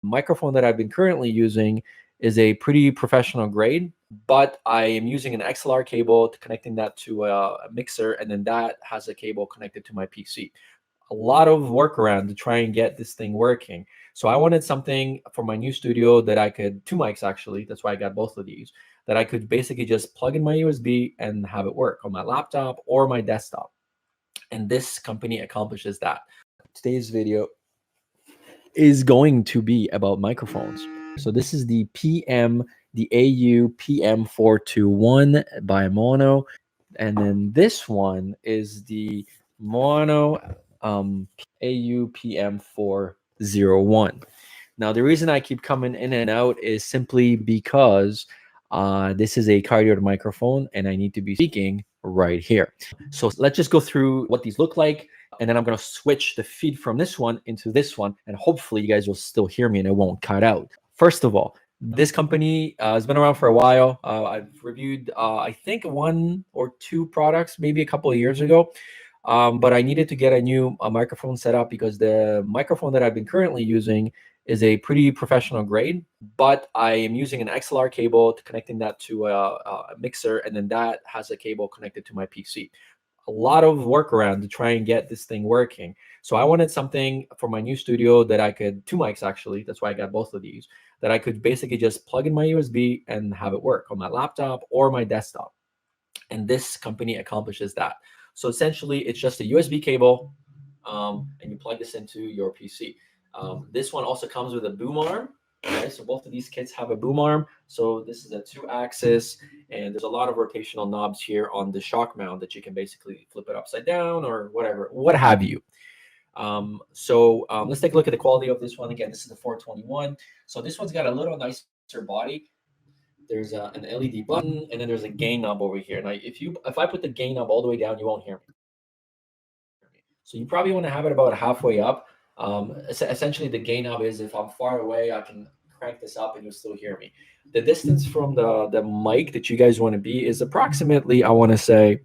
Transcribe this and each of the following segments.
microphone that I've been currently using is a pretty professional grade, but I am using an XLR cable to connecting that to a mixer, and then that has a cable connected to my PC. A lot of workaround to try and get this thing working. So I wanted something for my new studio that I could, two mics actually, that's why I got both of these, that I could basically just plug in my USB and have it work on my laptop or my desktop. And this company accomplishes that. Today's video is going to be about microphones. So this is the Au-Pm421 by Maono, and then this one is the Maono Au-Pm401. Now the reason I keep coming in and out is simply because this is a cardioid microphone and I need to be speaking right here. So let's just go through what these look like, and then I'm going to switch the feed from this one into this one, and hopefully you guys will still hear me and it won't cut out. First of all, this company has been around for a while. I've reviewed, I think, 1 or 2 products, maybe a couple of years ago. But I needed to get a new microphone set up because the microphone that I've been currently using is a pretty professional grade, but I am using an XLR cable to connecting that to a mixer, and then that has a cable connected to my PC. A lot of workaround to try and get this thing working. So I wanted something for my new studio that I could, two mics actually, that's why I got both of these, that I could basically just plug in my USB and have it work on my laptop or my desktop. And this company accomplishes that. So essentially it's just a USB cable, and you plug this into your PC. This one also comes with a boom arm. Okay, so both of these kits have a boom arm. So this is a 2-axis, and there's a lot of rotational knobs here on the shock mount that you can basically flip it upside down or whatever, what have you. Let's take a look at the quality of this one. Again, this is the 421. So this one's got a little nicer body. There's an LED button, and then there's a gain knob over here. Now, if I put the gain knob all the way down, you won't hear me. So you probably want to have it about halfway up. Essentially, the gain knob is if I'm far away, I can crank this up and you'll still hear me. The distance from the mic that you guys want to be is approximately, I want to say,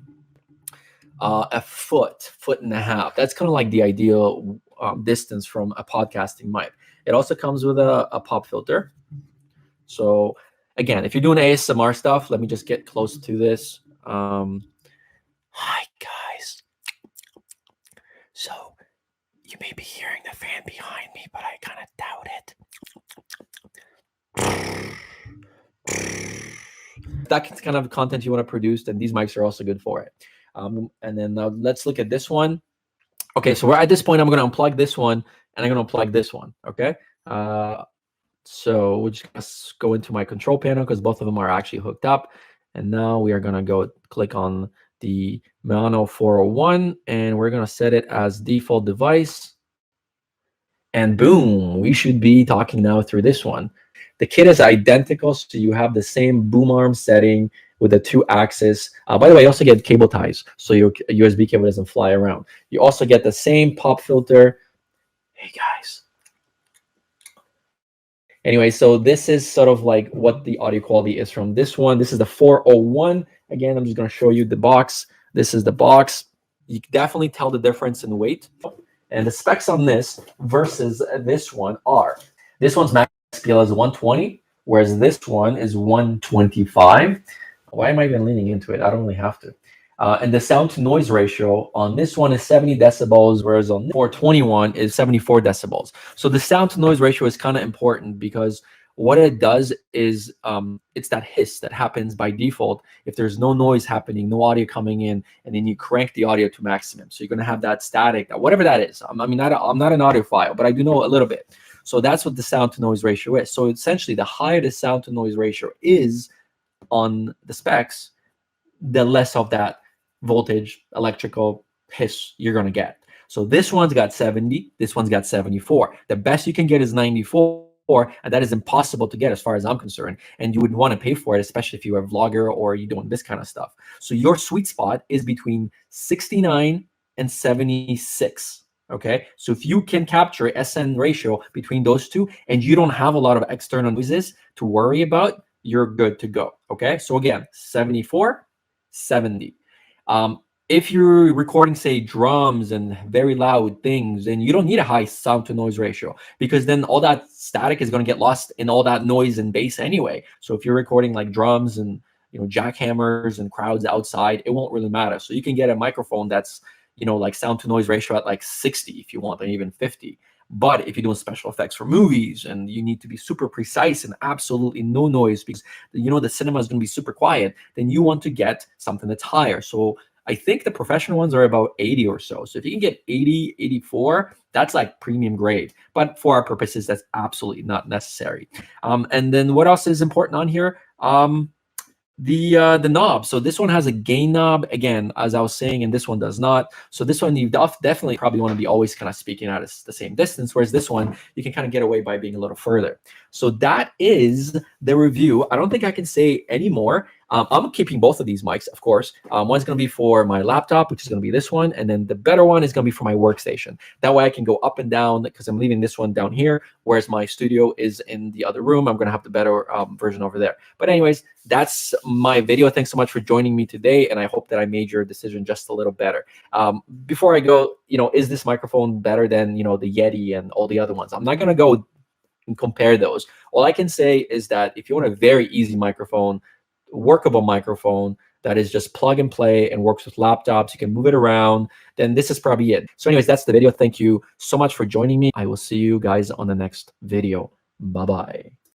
a foot and a half. That's kind of like the ideal distance from a podcasting mic. It also comes with a pop filter. So again, if you're doing ASMR stuff, let me just get close to this. Hi guys. So you may be hearing the fan behind me, but I kind of doubt it. That's kind of content you want to produce, then these mics are also good for it. And then let's look at this one. Okay, so we're at this point. I'm going to unplug this one, and I'm going to unplug this one. Okay. So we'll just go into my control panel because both of them are actually hooked up. And now we are going to go click on the Maono 401, and we're going to set it as default device. And boom, we should be talking now through this one. The kit is identical, so you have the same boom arm setting with a 2-axis. By the way, you also get cable ties, so your USB cable doesn't fly around. You also get the same pop filter. Hey guys. Anyway, so this is sort of like what the audio quality is from this one. This is the 401. Again, I'm just going to show you the box. This is the box. You can definitely tell the difference in weight. And the specs on this versus this one are, this one's max scale is 120, whereas this one is 125. Why am I even leaning into it? I don't really have to. And the sound to noise ratio on this one is 70 decibels, whereas on 421 is 74 decibels. So the sound to noise ratio is kind of important because what it does is it's that hiss that happens by default if there's no noise happening, no audio coming in, and then you crank the audio to maximum. So you're going to have that static, whatever that is. I'm not an audiophile, but I do know a little bit. So that's what the sound to noise ratio is. So essentially, the higher the sound to noise ratio is on the specs, the less of that voltage, electrical hiss you're going to get. So this one's got 70, this one's got 74. The best you can get is 94, and that is impossible to get as far as I'm concerned. And you would want to pay for it, especially if you're a vlogger or you're doing this kind of stuff. So your sweet spot is between 69 and 76. Okay, so if you can capture SN ratio between those two and you don't have a lot of external noises to worry about, you're good to go. Okay, so again, 74, 70. If you're recording, say, drums and very loud things, then you don't need a high sound to noise ratio, because then all that static is going to get lost in all that noise and bass anyway. So if you're recording like drums and jackhammers and crowds outside, it won't really matter. So you can get a microphone that's like sound to noise ratio at like 60 if you want, or even 50. But if you're doing special effects for movies and you need to be super precise and absolutely no noise, because the cinema is going to be super quiet, then you want to get something that's higher. So I think the professional ones are about 80 or so. So if you can get 80, 84, that's like premium grade. But for our purposes, that's absolutely not necessary. And then what else is important on here? The knob. So this one has a gain knob, again, as I was saying, and this one does not. So this one you definitely probably want to be always kind of speaking at the same distance, whereas this one you can kind of get away by being a little further. So that is the review. I don't think I can say any more. I'm keeping both of these mics, of course. One's going to be for my laptop, which is going to be this one, and then the better one is going to be for my workstation. That way I can go up and down, because I'm leaving this one down here, whereas my studio is in the other room. I'm going to have the better version over there. But anyways, that's my video. Thanks so much for joining me today, and I hope that I made your decision just a little better. Before I go, is this microphone better than the Yeti and all the other ones? I'm not going to go and compare those. All I can say is that if you want a very easy microphone, workable microphone that is just plug and play and works with laptops, you can move it around, then this is probably it. So anyways, that's the video. Thank you so much for joining me. I will see you guys on the next video. Bye-bye.